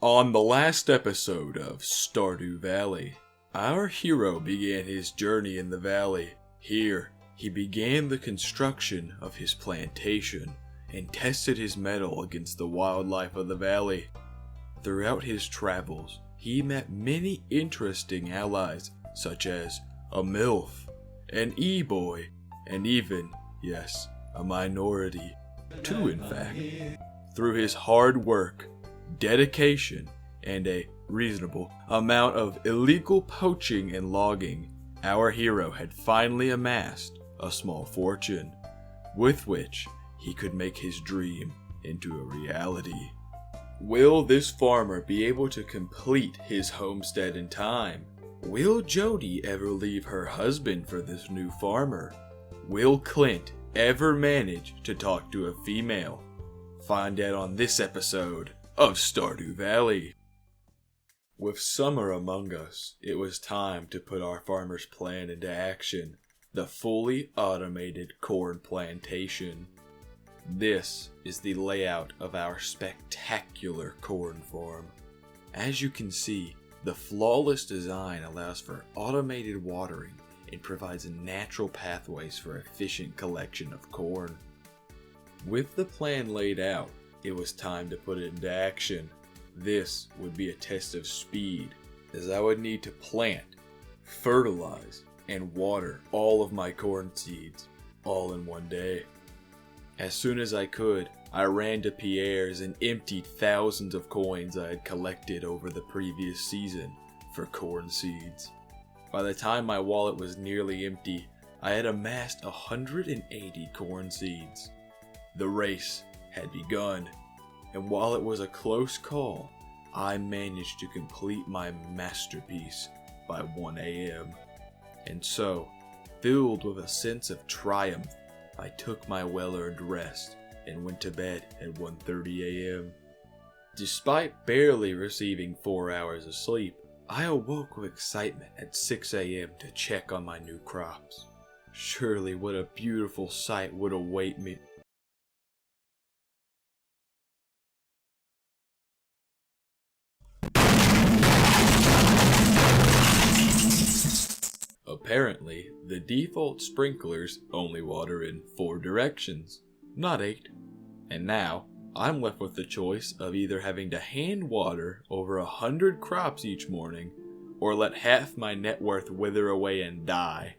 On the last episode of Stardew Valley, our hero began his journey in the valley. Here, he began the construction of his plantation and tested his mettle against the wildlife of the valley. Throughout his travels, he met many interesting allies such as a MILF, an E-boy, and even, yes, a minority. Two, in fact. Through his hard work, dedication, and a reasonable amount of illegal poaching and logging, our hero had finally amassed a small fortune, with which he could make his dream into a reality. Will this farmer be able to complete his homestead in time? Will Jody ever leave her husband for this new farmer? Will Clint ever manage to talk to a female? Find out on this episode of Stardew Valley. With summer among us, it was time to put our farmer's plan into action. The fully automated corn plantation. This is the layout of our spectacular corn farm. As you can see, the flawless design allows for automated watering and provides natural pathways for efficient collection of corn. With the plan laid out, it was time to put it into action. This would be a test of speed, as I would need to plant, fertilize, and water all of my corn seeds, all in one day. As soon as I could, I ran to Pierre's and emptied thousands of coins I had collected over the previous season for corn seeds. By the time my wallet was nearly empty, I had amassed 180 corn seeds. The race had begun, and while it was a close call, I managed to complete my masterpiece by 1 a.m. And so, filled with a sense of triumph, I took my well-earned rest and went to bed at 1:30 a.m. Despite barely receiving 4 hours of sleep, I awoke with excitement at 6 a.m. to check on my new crops. Surely what a beautiful sight would await me. Apparently, the default sprinklers only water in 4 directions, not 8. And now, I'm left with the choice of either having to hand water over 100 crops each morning, or let half my net worth wither away and die.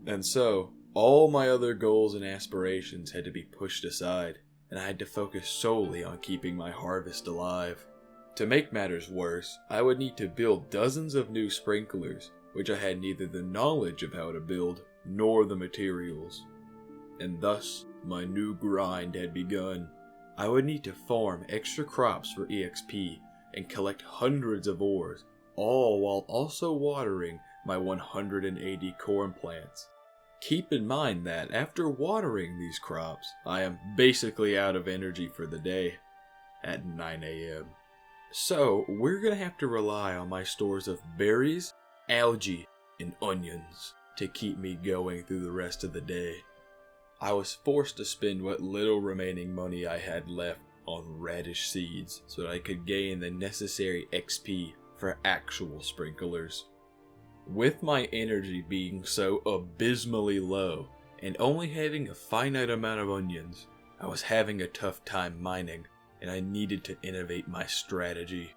And so, all my other goals and aspirations had to be pushed aside, and I had to focus solely on keeping my harvest alive. To make matters worse, I would need to build dozens of new sprinklers, which I had neither the knowledge of how to build, nor the materials. And thus, my new grind had begun. I would need to farm extra crops for EXP, and collect hundreds of ores, all while also watering my 180 corn plants. Keep in mind that after watering these crops, I am basically out of energy for the day, at 9 a.m. So, we're gonna have to rely on my stores of berries, algae, and onions to keep me going through the rest of the day. I was forced to spend what little remaining money I had left on radish seeds so that I could gain the necessary XP for actual sprinklers. With my energy being so abysmally low and only having a finite amount of onions, I was having a tough time mining, and I needed to innovate my strategy.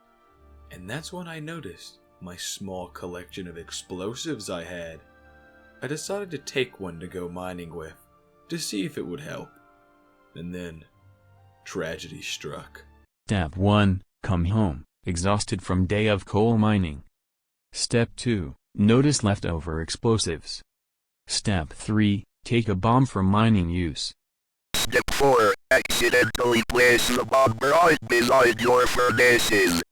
And that's when I noticed my small collection of explosives I had. I decided to take one to go mining with, to see if it would help. And then, tragedy struck. Step 1. Come home, exhausted from day of coal mining. Step 2. Notice leftover explosives. Step 3. Take a bomb for mining use. Step 4. Accidentally place the bomb right beside your furnaces.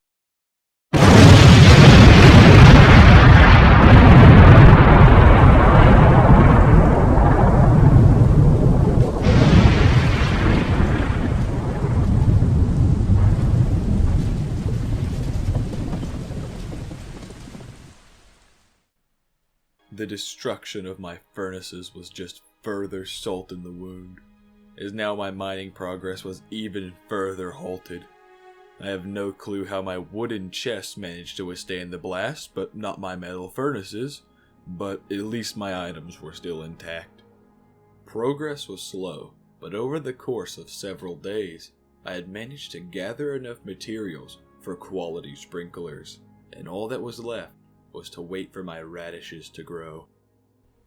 The destruction of my furnaces was just further salt in the wound, as now my mining progress was even further halted. I have no clue how my wooden chest managed to withstand the blast, but not my metal furnaces, but at least my items were still intact. Progress was slow, but over the course of several days, I had managed to gather enough materials for quality sprinklers, and all that was left was to wait for my radishes to grow.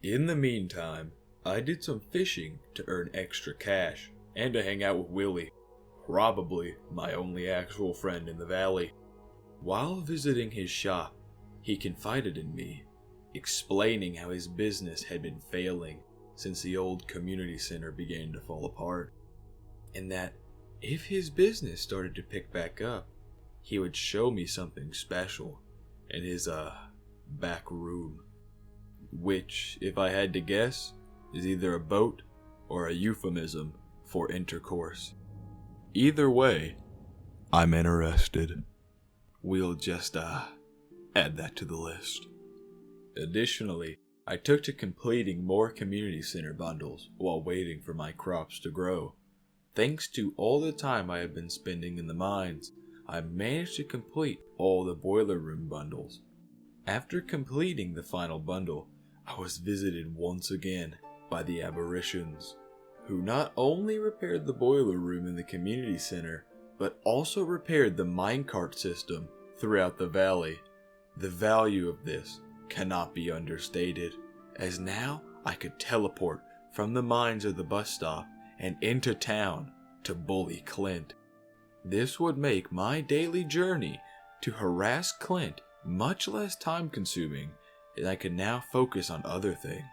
In the meantime, I did some fishing to earn extra cash and to hang out with Willie, probably my only actual friend in the valley. While visiting his shop, he confided in me, explaining how his business had been failing since the old community center began to fall apart, and that if his business started to pick back up, he would show me something special in his, back room. Which, if I had to guess, is either a boat or a euphemism for intercourse. Either way, I'm interested. We'll just, add that to the list. Additionally, I took to completing more community center bundles while waiting for my crops to grow. Thanks to all the time I have been spending in the mines, I managed to complete all the boiler room bundles. After completing the final bundle, I was visited once again by the aberrations, who not only repaired the boiler room in the community center, but also repaired the minecart system throughout the valley. The value of this cannot be understated, as now I could teleport from the mines of the bus stop and into town to bully Clint. This would make my daily journey to harass Clint much less time consuming, and I could now focus on other things,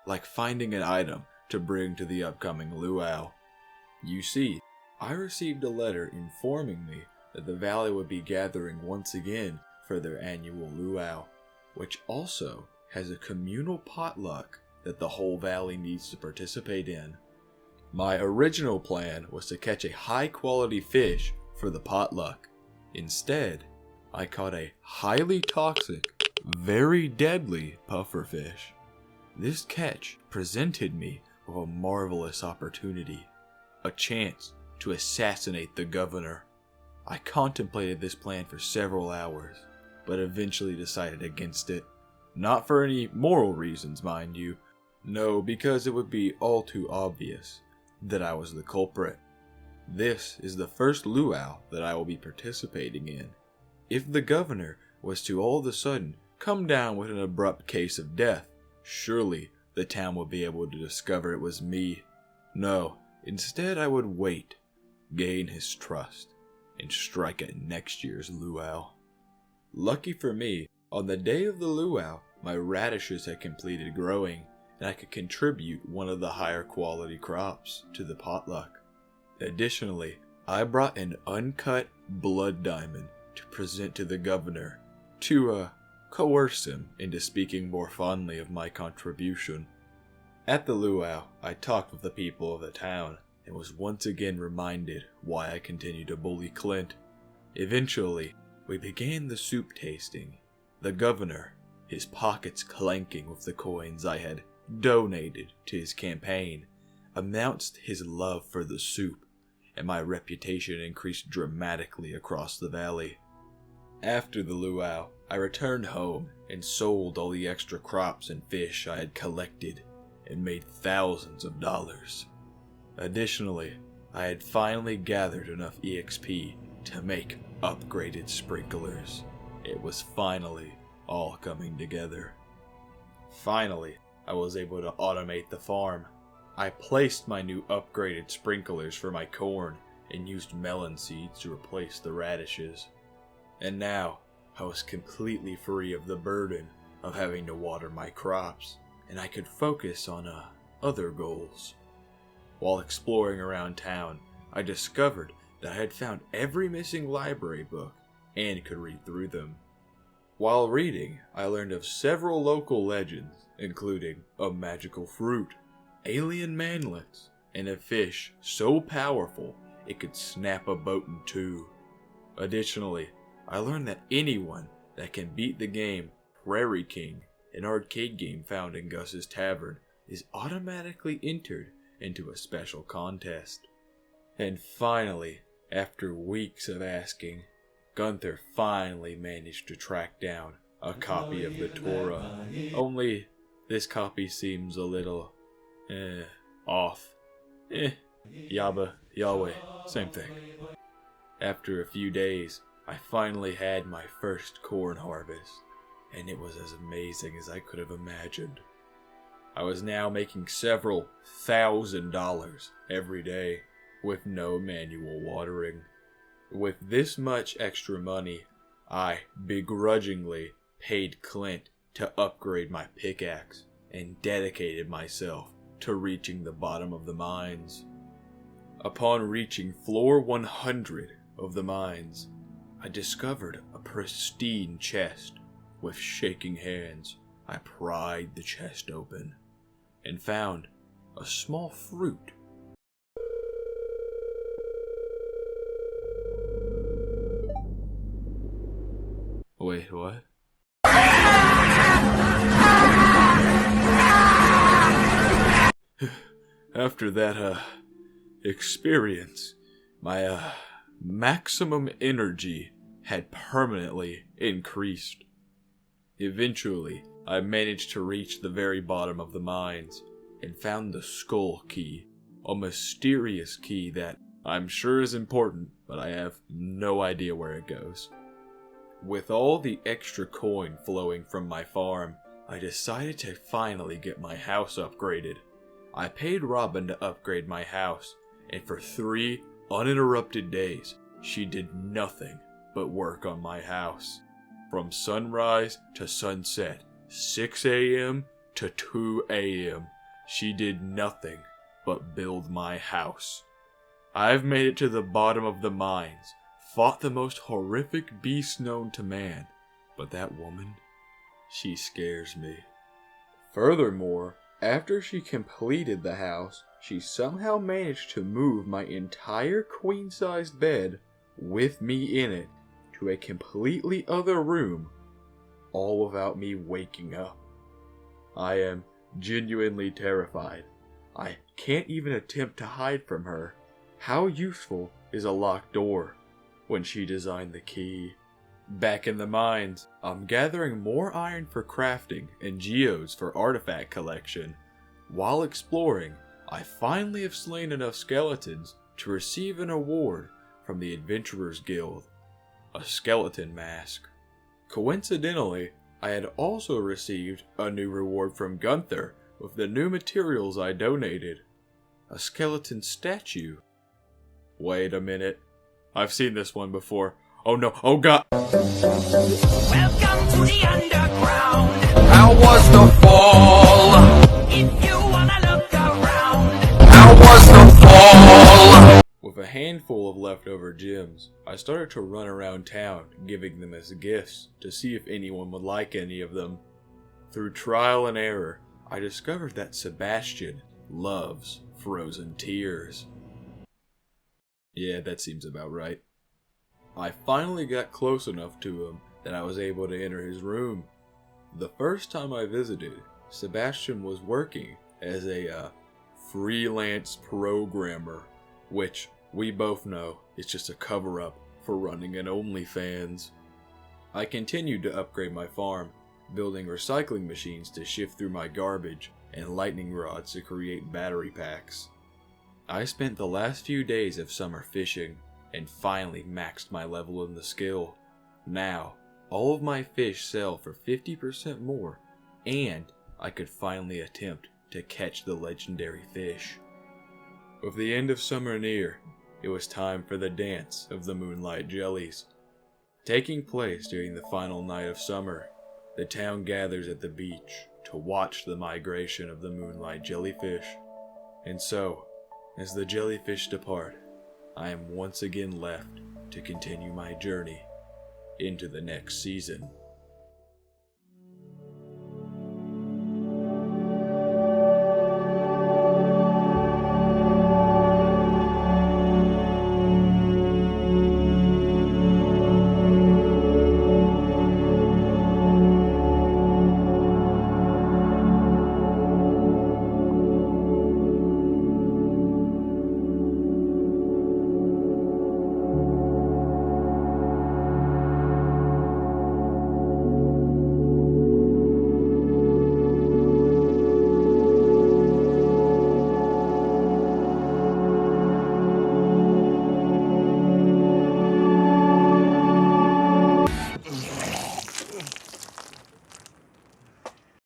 like finding an item to bring to the upcoming luau. You see, I received a letter informing me that the valley would be gathering once again for their annual luau, which also has a communal potluck that the whole valley needs to participate in. My original plan was to catch a high-quality fish for the potluck. Instead, I caught a highly toxic, very deadly pufferfish. This catch presented me with a marvelous opportunity, a chance to assassinate the governor. I contemplated this plan for several hours, but eventually decided against it. Not for any moral reasons, mind you. No, because it would be all too obvious that I was the culprit. This is the first luau that I will be participating in. If the governor was to all of a sudden come down with an abrupt case of death, surely the town would be able to discover it was me. No, instead I would wait, gain his trust, and strike at next year's luau. Lucky for me, on the day of the luau, my radishes had completed growing, and I could contribute one of the higher quality crops to the potluck. Additionally, I brought an uncut blood diamond to present to the governor, to coerce him into speaking more fondly of my contribution. At the luau, I talked with the people of the town, and was once again reminded why I continued to bully Clint. Eventually, we began the soup tasting. The governor, his pockets clanking with the coins I had donated to his campaign, announced his love for the soup, and my reputation increased dramatically across the valley. After the luau, I returned home and sold all the extra crops and fish I had collected and made thousands of dollars. Additionally, I had finally gathered enough EXP to make upgraded sprinklers. It was finally all coming together. Finally, I was able to automate the farm. I placed my new upgraded sprinklers for my corn and used melon seeds to replace the radishes. And now, I was completely free of the burden of having to water my crops, and I could focus on other goals. While exploring around town, I discovered that I had found every missing library book and could read through them. While reading, I learned of several local legends, including a magical fruit, alien manlets, and a fish so powerful it could snap a boat in two. Additionally, I learned that anyone that can beat the game Prairie King, an arcade game found in Gus's Tavern, is automatically entered into a special contest. And finally, After weeks of asking, Gunther finally managed to track down a copy of the Torah. Only this copy seems a little, off. Yabba, Yahweh, same thing. After a few days, I finally had my first corn harvest, and it was as amazing as I could have imagined. I was now making several $1,000s every day with no manual watering. With this much extra money, I begrudgingly paid Clint to upgrade my pickaxe and dedicated myself to reaching the bottom of the mines. Upon reaching floor 100 of the mines, I discovered a pristine chest. With shaking hands, I pried the chest open and found a small fruit. Wait, what? After that, experience, my, maximum energy had permanently increased. Eventually, I managed to reach the very bottom of the mines and found the skull key, a mysterious key that I'm sure is important, but I have no idea where it goes. With all the extra coin flowing from my farm, I decided to finally get my house upgraded. I paid Robin to upgrade my house, and for 3 uninterrupted days, she did nothing but work on my house. From sunrise to sunset, 6 a.m. to 2 a.m., she did nothing but build my house. I've made it to the bottom of the mines, fought the most horrific beast known to man, but that woman, she scares me. Furthermore, after she completed the house, she somehow managed to move my entire queen-sized bed with me in it to a completely other room, all without me waking up. I am genuinely terrified. I can't even attempt to hide from her. How useful is a locked door when she designed the key? Back in the mines, I'm gathering more iron for crafting and geodes for artifact collection. While exploring, I finally have slain enough skeletons to receive an award from the Adventurers Guild, a skeleton mask. Coincidentally, I had also received a new reward from Gunther with the new materials I donated, a skeleton statue. Wait a minute, I've seen this one before. Oh no, oh god! Welcome to the underground. How was the fall? If you wanna look around. How was the fall? With a handful of leftover gems, I started to run around town giving them as gifts to see if anyone would like any of them. Through trial and error, I discovered that Sebastian loves frozen tears. Yeah, that seems about right. I finally got close enough to him that I was able to enter his room. The first time I visited, Sebastian was working as a freelance programmer, which we both know is just a cover-up for running an OnlyFans. I continued to upgrade my farm, building recycling machines to shift through my garbage and lightning rods to create battery packs. I spent the last few days of summer fishing and finally maxed my level in the skill. Now, all of my fish sell for 50% more, and I could finally attempt to catch the legendary fish. With the end of summer near, it was time for the dance of the moonlight jellies. Taking place during the final night of summer, the town gathers at the beach to watch the migration of the moonlight jellyfish. And so, as the jellyfish depart, I am once again left to continue my journey into the next season.